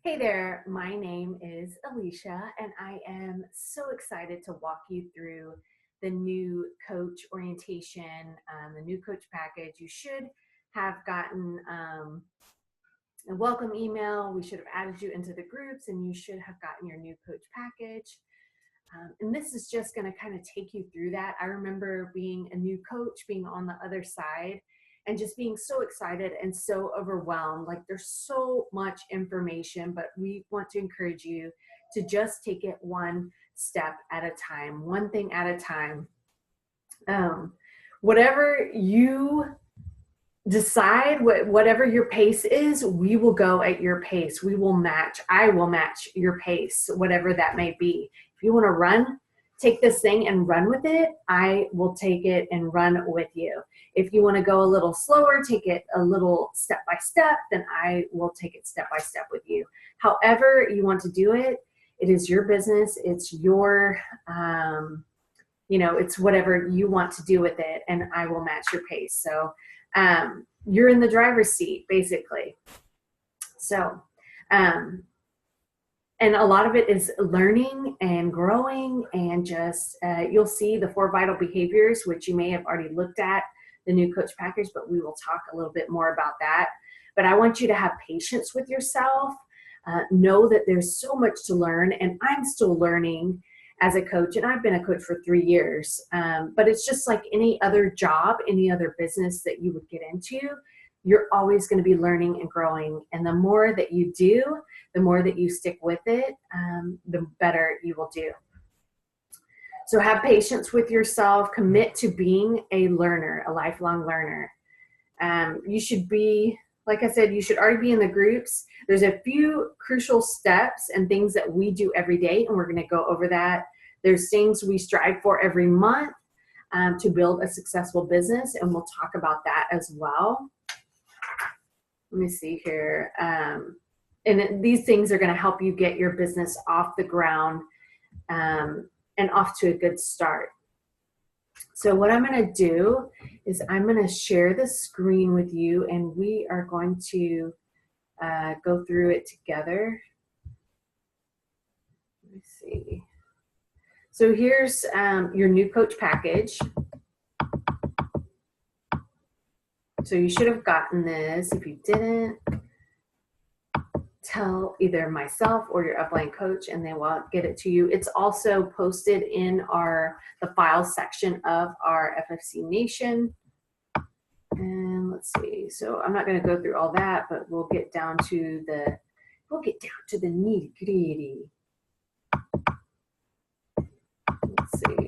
Hey there, my name is Alicia, and I am so excited to walk you through the new coach orientation, the new coach package. You should have gotten a welcome email. We should have added you into the groups, and you should have gotten your new coach package. And this is just going to kind of take you through that. I remember being a new coach, being on the other side, and just being so excited and so overwhelmed. Like there's so much information, but we want to encourage you to just take it one step at a time, one thing at a time. Whatever you decide, whatever your pace is, we will go at your pace. I will match your pace, whatever that may be. If you want to run, take this thing and run with it, I will take it and run with you. If you want to go a little slower, take it a little step by step, then I will take it step by step with you. However you want to do it, it is your business. It's your, it's whatever you want to do with it, and I will match your pace. So you're in the driver's seat, basically. So, and a lot of it is learning and growing, and just you'll see the 4 vital behaviors, which you may have already looked at the new coach package, but we will talk a little bit more about that. But I want you to have patience with yourself. Know that there's so much to learn, and I'm still learning as a coach, and I've been a coach for 3 years. But it's just like any other job, any other business that you would get into, you're always going to be learning and growing. And the more that you do, the more that you stick with it, the better you will do. So have patience with yourself. Commit to being a learner, a lifelong learner. You should be, like I said, you should already be in the groups. There's a few crucial steps and things that we do every day, and we're going to go over that. There's things we strive for every month to build a successful business, and we'll talk about that as well. Let me see here. And these things are going to help you get your business off the ground and off to a good start. So what I'm going to do is I'm going to share the screen with you, and we are going to go through it together. Let me see. So here's your new coach package. So you should have gotten this. If you didn't, tell either myself or your upline coach, and they will get it to you. It's also posted in the files section of our FFC Nation. And let's see. So I'm not going to go through all that, but we'll get down to the nitty gritty. Let's see.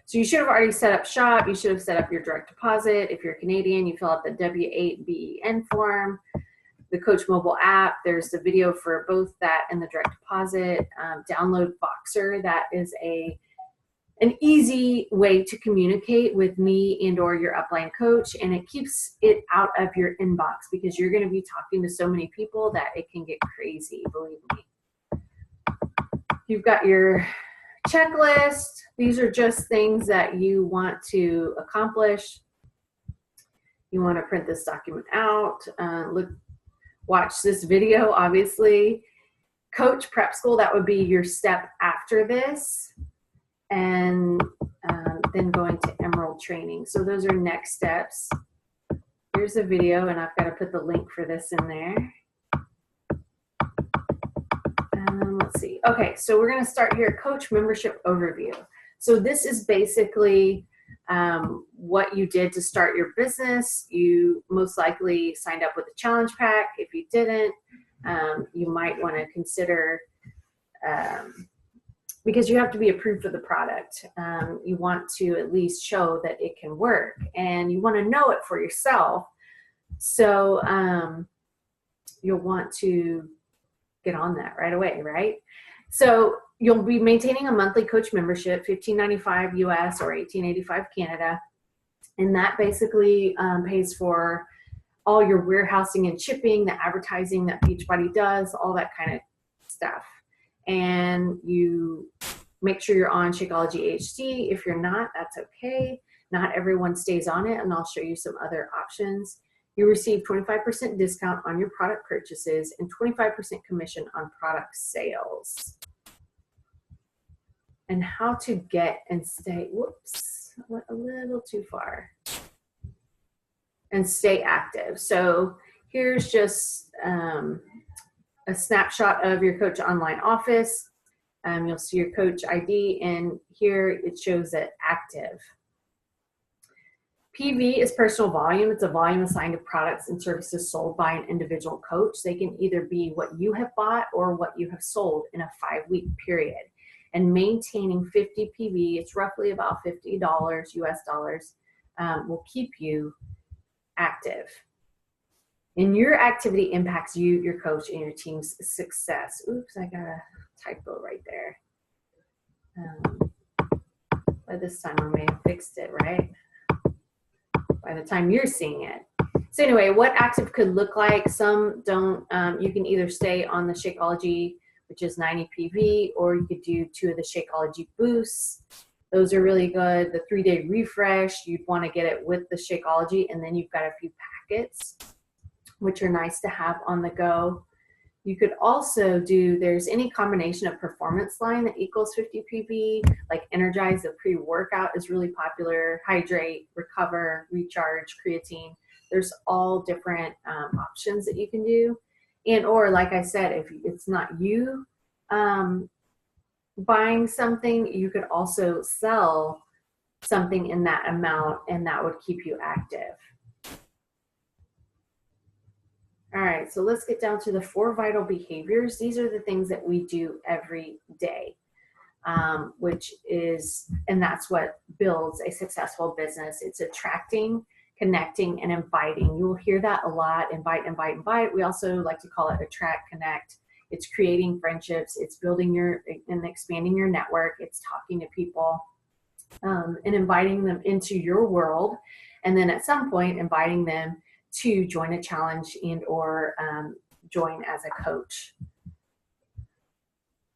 So you should have already set up shop. You should have set up your direct deposit. If you're Canadian, you fill out the W-8BEN form. The Coach mobile app, there's the video for both that and the direct deposit. Download Voxer. That is an easy way to communicate with me and or your upline coach, and it keeps it out of your inbox because you're going to be talking to so many people that it can get crazy, believe me. You've got your checklist. These are just things that you want to accomplish. You want to print this document out. Watch this video, obviously. Coach Prep School, that would be your step after this. And then going to Emerald Training. So those are next steps. Here's a video, and I've got to put the link for this in there. Let's see. Okay, so we're going to start here, Coach Membership Overview. So this is basically what you did to start your business. You most likely signed up with a challenge pack. If you didn't, you might want to consider, because you have to be approved for the product. You want to at least show that it can work, and you want to know it for yourself. So you'll want to get on that right away, right? So you'll be maintaining a monthly coach membership, $15.95 US or $18.85 Canada. And that basically pays for all your warehousing and shipping, the advertising that Beachbody does, all that kind of stuff. And you make sure you're on Shakeology HD. If you're not, that's okay. Not everyone stays on it, and I'll show you some other options. You receive 25% discount on your product purchases and 25% commission on product sales. And how to get and stay, whoops, I went a little too far. And stay active. So here's just a snapshot of your Coach Online office. You'll see your Coach ID, and here it shows it active. PV is personal volume. It's a volume assigned to products and services sold by an individual coach. They can either be what you have bought or what you have sold in a 5-week period. And maintaining 50 PV, it's roughly about $50 US dollars, will keep you active. And your activity impacts you, your coach, and your team's success. Oops, I got a typo right there. By this time I may have fixed it, right? By the time you're seeing it. So anyway, what active could look like, some don't. You can either stay on the Shakeology, which is 90 PV, or you could do 2 of the Shakeology boosts. Those are really good. The 3-day refresh, you'd want to get it with the Shakeology, and then you've got a few packets, which are nice to have on the go. You could also do, there's any combination of performance line that equals 50 PV, like Energize, the pre-workout is really popular, Hydrate, Recover, Recharge, Creatine. There's all different options that you can do. And or like I said, if it's not you buying something, you could also sell something in that amount, and that would keep you active. All right, so let's get down to the 4 vital behaviors. These are the things that we do every day, and that's what builds a successful business. It's attracting, connecting, and inviting. You will hear that a lot, invite, invite, invite. We also like to call it attract, connect. It's creating friendships. It's building and expanding your network. It's talking to people and inviting them into your world. And then at some point, inviting them to join a challenge and or join as a coach.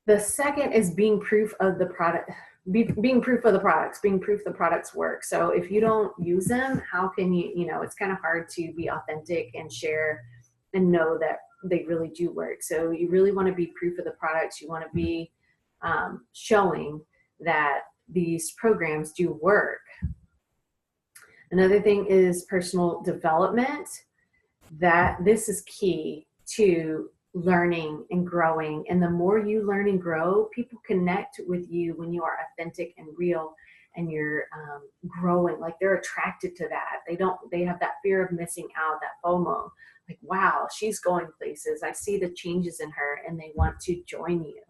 The second is being proof of the product, being proof of the products, being proof the products work. So if you don't use them, how can you, it's kind of hard to be authentic and share and know that they really do work. So you really want to be proof of the products. You want to be showing that these programs do work. Another thing is personal development. That this is key to learning and growing. And the more you learn and grow, people connect with you when you are authentic and real and you're growing. Like they're attracted to that. They have that fear of missing out, that FOMO. Like, wow, she's going places. I see the changes in her, and they want to join you.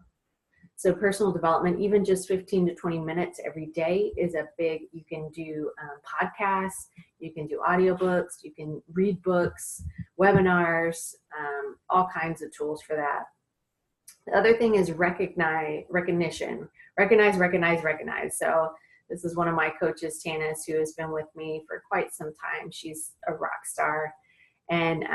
So personal development, even just 15 to 20 minutes every day is a big, you can do podcasts, you can do audiobooks, you can read books, webinars, all kinds of tools for that. The other thing is recognition. Recognize. So this is one of my coaches, Tanis, who has been with me for quite some time. She's a rock star. And,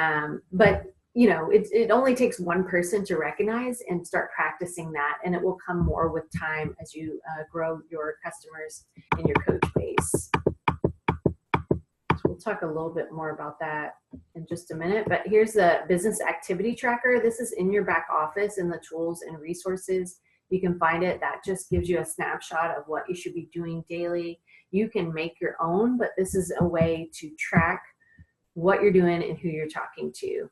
but it only takes one person to recognize and start practicing that, and it will come more with time as you grow your customers and your coach base. So we'll talk a little bit more about that in just a minute, but here's the business activity tracker. This is in your back office in the tools and resources. You can find it. That just gives you a snapshot of what you should be doing daily. You can make your own, but this is a way to track what you're doing and who you're talking to.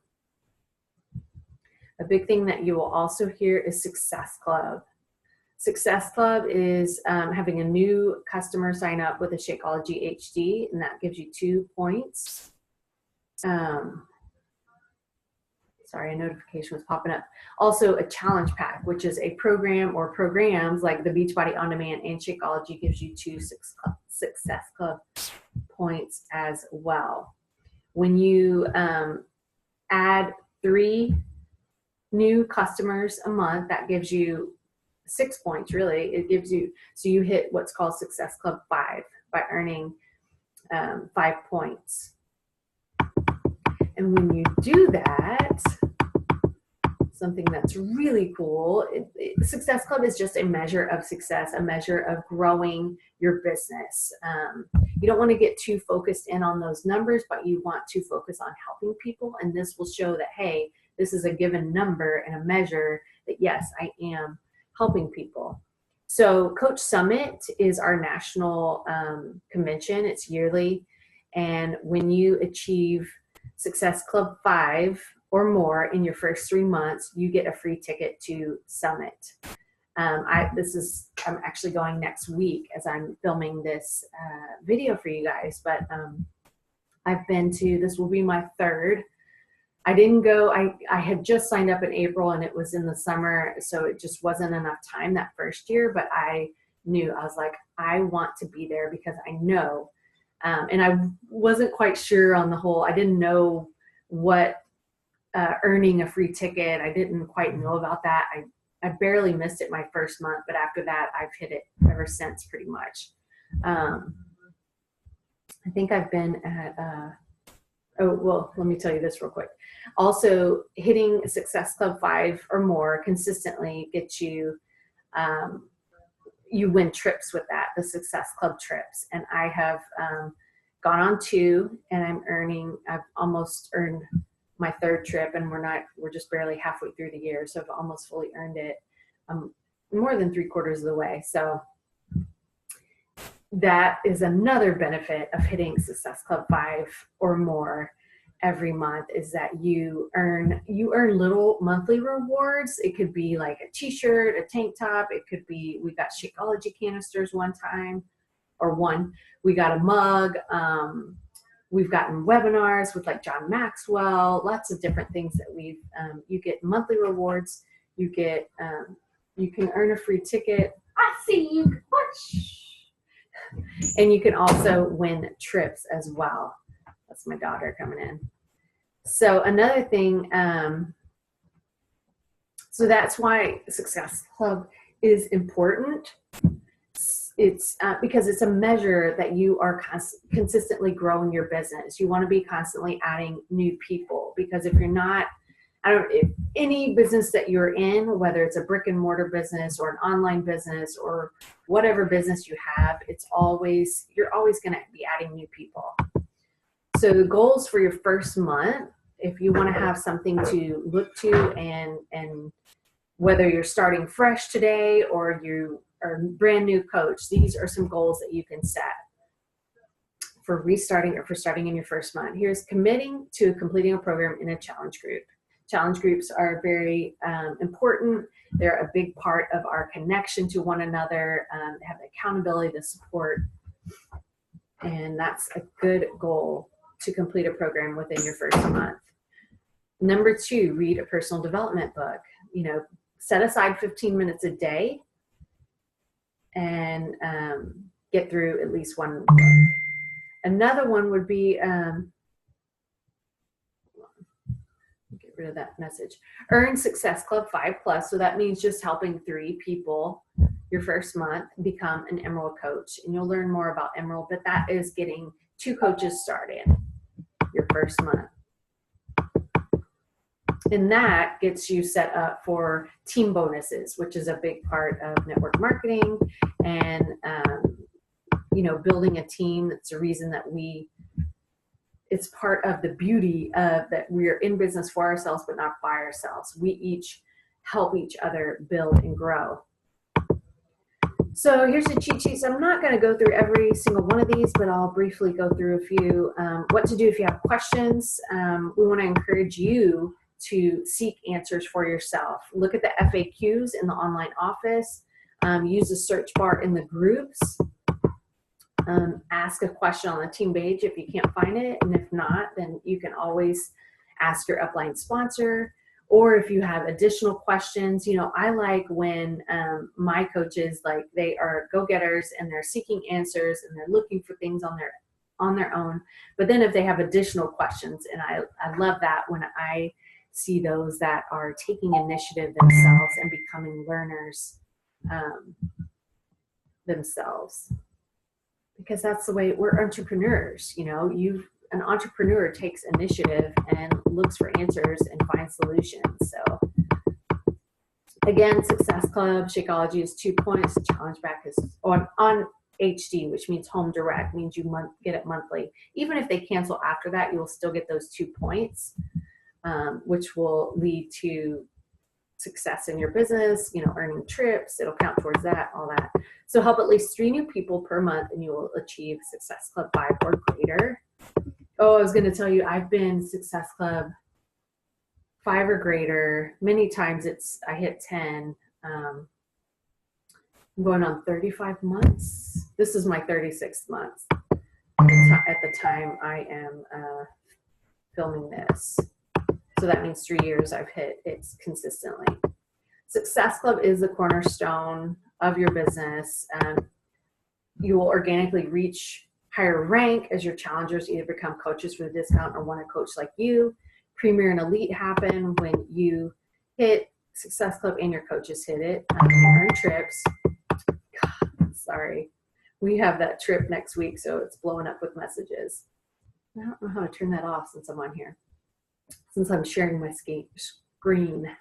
A big thing that you will also hear is Success Club. Success Club is having a new customer sign up with a Shakeology HD, and that gives you 2 points. Sorry, a notification was popping up. Also a challenge pack, which is a program or programs like the Beachbody On Demand and Shakeology gives you 2 Success Club points as well. When you add 3 new customers a month, that gives you 6 points, really. It gives you, so you hit what's called Success Club 5 by earning 5 points. And when you do that, something that's really cool, Success Club is just a measure of success, a measure of growing your business. you don't want to get too focused in on those numbers, but you want to focus on helping people. And this will show that, hey, this is a given number and a measure that, yes, I am helping people. So Coach Summit is our national convention. It's yearly. And when you achieve Success Club 5 or more in your first 3 months, you get a free ticket to Summit. I'm actually going next week as I'm filming this video for you guys, but I've been to, this will be my third. I didn't go, I had just signed up in April and it was in the summer, so it just wasn't enough time that first year, but I was like, I want to be there because I know, and I wasn't quite sure on the whole, I didn't know what earning a free ticket, I didn't quite know about that. I barely missed it my first month, but after that, I've hit it ever since pretty much. I think I've been at, let me tell you this real quick. Also, hitting Success Club 5 or more consistently gets you, you win trips with that, the Success Club trips. And I have gone on 2 and I've almost earned my 3rd trip, and we're just barely halfway through the year, so I've almost fully earned it, more than 3/4 of the way. So that is another benefit of hitting Success Club 5 or more every month, is that you earn little monthly rewards. It could be like a t-shirt, a tank top. It could be, we got Shakeology canisters one time, we got a mug. We've gotten webinars with like John Maxwell, lots of different things that you get monthly rewards. You get, you can earn a free ticket. I see you. And you can also win trips as well. That's my daughter coming in. So another thing, so that's why Success Club is important. It's because it's a measure that you are consistently growing your business. You want to be constantly adding new people, because if you're not, if any business that you're in, whether it's a brick and mortar business or an online business or whatever business you have, you're always going to be adding new people. So the goals for your first month, if you want to have something to look to, and whether you're starting fresh today or you are a brand new coach, these are some goals that you can set for restarting or for starting in your first month. Here's committing to completing a program in a challenge group. Challenge groups are very important. They're a big part of our connection to one another. They have the accountability, the support, and that's a good goal to complete a program within your first month. Number 2, read a personal development book. Set aside 15 minutes a day and get through at least one book. Another one would be, get rid of that message, earn Success Club 5+. So that means just helping 3 people your first month become an Emerald coach. And you'll learn more about Emerald, but that is getting 2 coaches started your first month. And that gets you set up for team bonuses, which is a big part of network marketing and, building a team. That's the reason that it's part of the beauty of that we're in business for ourselves, but not by ourselves. We each help each other build and grow. So here's the cheat sheets. I'm not going to go through every single one of these, but I'll briefly go through a few. What to do if you have questions. We want to encourage you to seek answers for yourself. Look at the FAQs in the online office. Use the search bar in the groups. Ask a question on the team page if you can't find it. And if not, then you can always ask your upline sponsor. Or if you have additional questions, I like when my coaches, like, they are go-getters and they're seeking answers and they're looking for things on their own. But then if they have additional questions, and I love that when I see those that are taking initiative themselves and becoming learners themselves, because that's the way we're entrepreneurs. An entrepreneur takes initiative and looks for answers and finds solutions. So again, Success Club, Shakeology is 2 points. Challenge Back is on HD, which means home direct, means you get it monthly. Even if they cancel after that, you'll still get those 2 points, which will lead to success in your business, earning trips. It'll count towards that, all that. So help at least 3 new people per month and you will achieve Success Club 5 or greater. Oh, I was going to tell you, I've been Success Club 5 or greater many times. I hit 10. I'm going on 35 months. This is my 36th month at the time I am filming this. So that means 3 years I've hit it consistently. Success Club is the cornerstone of your business. You will organically reach higher rank as your challengers either become coaches for the discount or want a coach like you. Premier and Elite happen when you hit Success Club and your coaches hit it. You earn trips. God, sorry. We have that trip next week, so it's blowing up with messages. I don't know how to turn that off since I'm on here. Since I'm sharing my screen.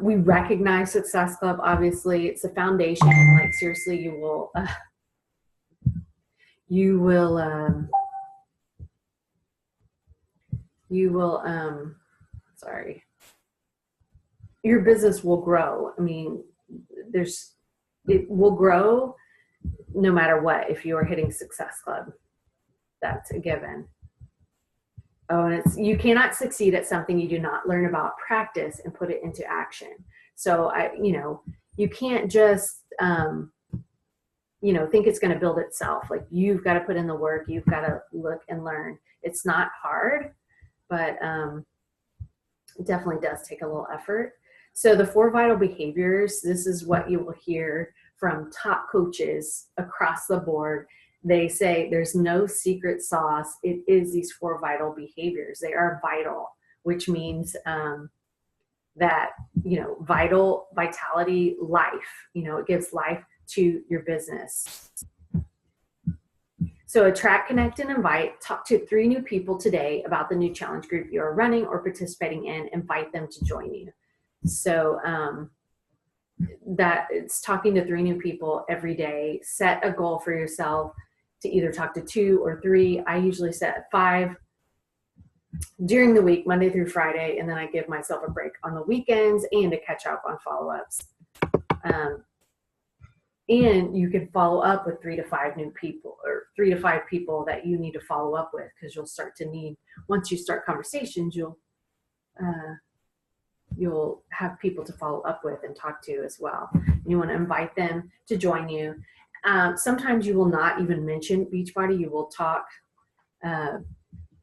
We recognize Success Club, obviously. It's the foundation. Like, seriously, sorry. Your business will grow. I mean, it will grow no matter what if you are hitting Success Club. That's a given. Oh, and you cannot succeed at something you do not learn about, practice, and put it into action. So you can't just, think it's going to build itself. Like, you've got to put in the work. You've got to look and learn. It's not hard, but it definitely does take a little effort. So the 4 vital behaviors, this is what you will hear from top coaches across the board. They say there's no secret sauce. It is these 4 vital behaviors. They are vital, which means that, vitality, life, it gives life to your business. So attract, connect, and invite. Talk to 3 new people today about the new challenge group you're running or participating in. Invite them to join you. So that it's talking to 3 new people every day. Set a goal for yourself to either talk to 2 or 3. I usually set 5 during the week, Monday through Friday, and then I give myself a break on the weekends and to catch up on follow-ups. And you can follow up with 3 to 5 new people, or 3 to 5 people that you need to follow up with, because you'll start to need, once you start conversations, you'll have people to follow up with and talk to as well. You want to invite them to join you. Sometimes you will not even mention Beachbody. You will talk.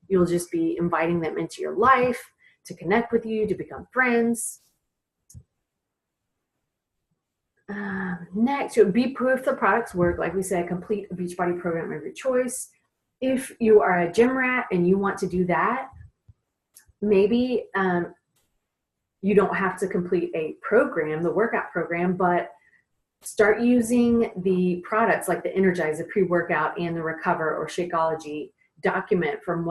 You'll just be inviting them into your life to connect with you, to become friends. Next, be proof the products work. Like we said, complete a Beachbody program of your choice. If you are a gym rat and you want to do that, maybe you don't have to complete a program, the workout program, but start using the products like the Energize, the pre-workout, and the Recover or Shakeology. Document from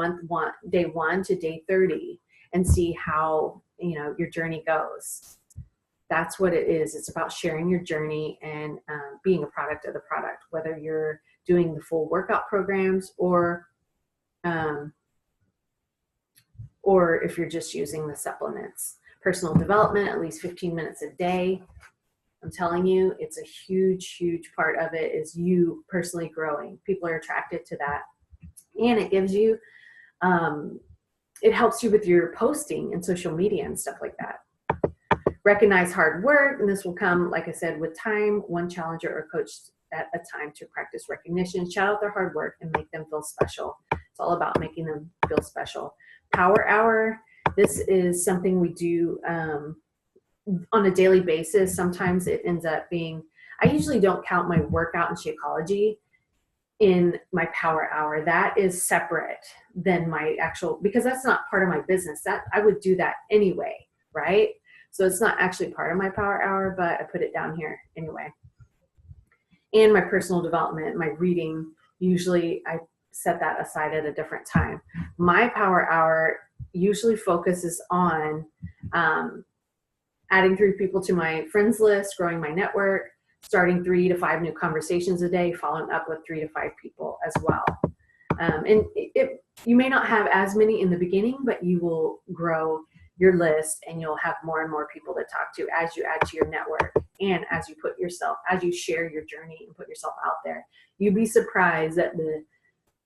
day 1 to day 30 and see how your journey goes. That's what it is. It's about sharing your journey and being a product of the product, whether you're doing the full workout programs or if you're just using the supplements. Personal development, at least 15 minutes a day. I'm telling you, it's a huge, huge part of it is you personally growing. People are attracted to that. And it gives you, it helps you with your posting and social media and stuff like that. Recognize hard work, and this will come, like I said, with time, one challenger or coach at a time to practice recognition. Shout out their hard work and make them feel special. It's all about making them feel special. Power Hour, this is something we do on a daily basis. Sometimes it ends up being, I usually don't count my workout and Shakeology in my Power Hour. That is separate than my actual, because that's not part of my business. That I would do that anyway, right? So it's not actually part of my Power Hour, but I put it down here anyway. And my personal development, my reading, usually I set that aside at a different time. My Power Hour usually focuses on adding 3 people to my friends list, growing my network, starting 3 to 5 new conversations a day, following up with 3 to 5 people as well. And you may not have as many in the beginning, but you will grow your list and you'll have more and more people to talk to as you add to your network and as you share your journey and put yourself out there. You'd be surprised at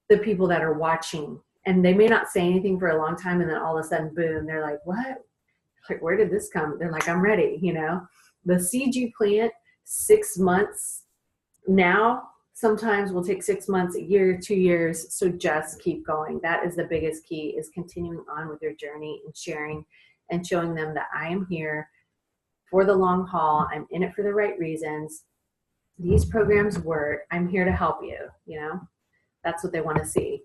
the people that are watching, and they may not say anything for a long time, and then all of a sudden, boom, they're like, what? Like, where did this come? They're like, I'm ready, The seed you plant 6 months now sometimes will take 6 months, a year, 2 years. So just keep going. That is the biggest key, is continuing on with your journey and sharing and showing them that I am here for the long haul. I'm in it for the right reasons. These programs work. I'm here to help you. That's what they want to see.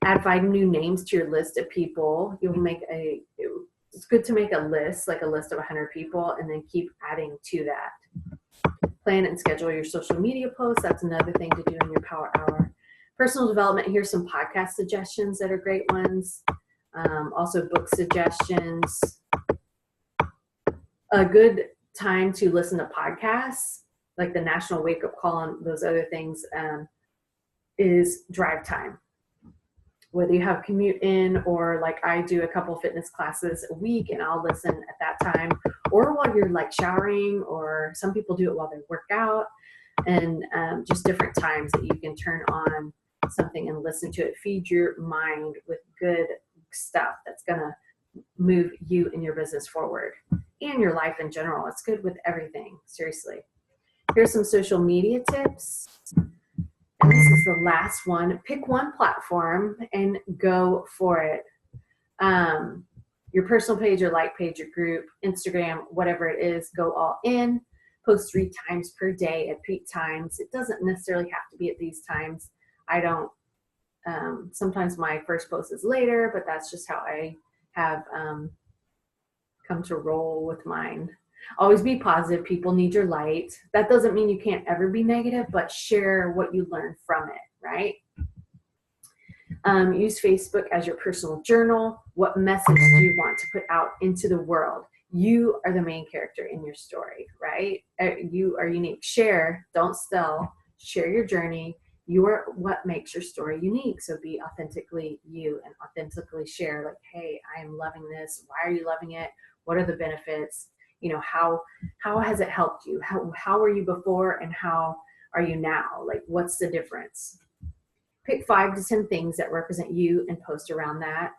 Add 5 new names to your list of people. It's good to make a list, like a list of 100 people, and then keep adding to that. Plan and schedule your social media posts. That's another thing to do in your power hour. Personal development. Here's some podcast suggestions that are great ones. Also book suggestions. A good time to listen to podcasts, like the National Wake Up Call and those other things, is drive time. Whether you have commute in, or like I do a couple fitness classes a week and I'll listen at that time, or while you're like showering, or some people do it while they work out, and just different times that you can turn on something and listen to it. Feed your mind with good stuff that's going to move you and your business forward and your life in general. It's good with everything, seriously. Here's some social media tips. And this is the last one. Pick one platform and go for it. Your personal page, your like page, your group, Instagram, whatever it is, go all in. Post 3 times per day at peak times. It doesn't necessarily have to be at these times. I don't, sometimes my first post is later, but that's just how I have come to roll with mine. Always be positive. People need your light. That doesn't mean you can't ever be negative, but share what you learned from it, right? Use Facebook as your personal journal. What message do you want to put out into the world? You are the main character in your story, right? You are unique. Share, don't sell. Share your journey. You are what makes your story unique. So be authentically you and authentically share, like, hey, I am loving this. Why are you loving it? What are the benefits? How has it helped you? How were you before and how are you now? Like, what's the difference? Pick 5 to 10 things that represent you and post around that.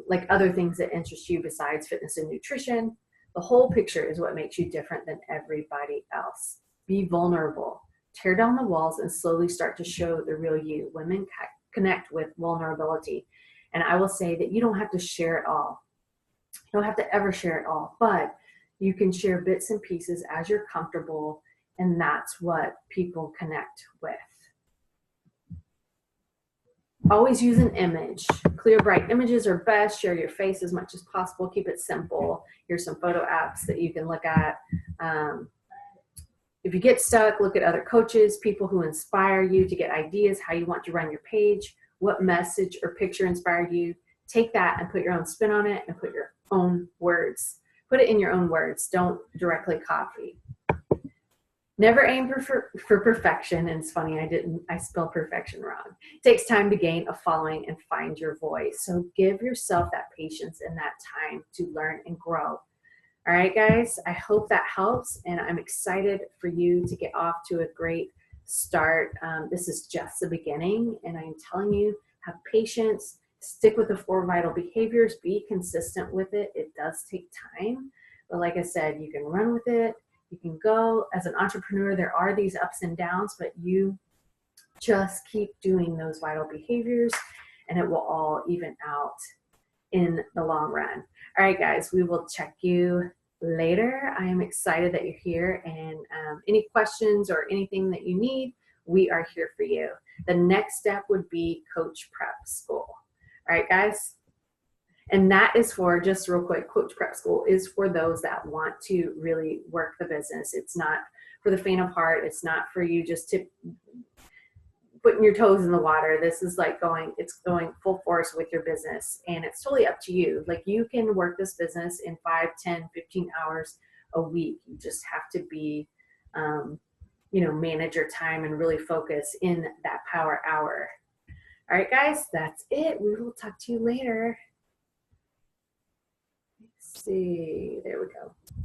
Like other things that interest you besides fitness and nutrition. The whole picture is what makes you different than everybody else. Be vulnerable. Tear down the walls and slowly start to show the real you. Women connect with vulnerability. And I will say that you don't have to share it all. You don't have to ever share it all, but you can share bits and pieces as you're comfortable, and that's what people connect with. Always use an image. Clear, bright images are best. Share your face as much as possible. Keep it simple. Here's some photo apps that you can look at. If you get stuck, look at other coaches, people who inspire you to get ideas, how you want to run your page, what message or picture inspired you. Take that and put your own spin on it and put your own words. Put it in your own words. Don't directly copy. Never aim for perfection. And it's funny, I spelled perfection wrong. It takes time to gain a following and find your voice. So give yourself that patience and that time to learn and grow. All right, guys, I hope that helps. And I'm excited for you to get off to a great start. This is just the beginning. And I'm telling you, have patience. Stick with the 4 vital behaviors. Be consistent with it. It does take time. But like I said, you can run with it. You can go. As an entrepreneur, there are these ups and downs, but you just keep doing those vital behaviors and it will all even out in the long run. All right, guys, we will check you later. I am excited that you're here, and any questions or anything that you need, we are here for you. The next step would be Coach Prep School. All right, guys. And that is for, just real quick, Coach Prep School is for those that want to really work the business. It's not for the faint of heart. It's not for you just to putting your toes in the water. This is like it's going full force with your business, and it's totally up to you. Like, you can work this business in 5, 10, 15 hours a week. You just have to be manage your time and really focus in that power hour. All right, guys, that's it. We will talk to you later. Let's see. There we go.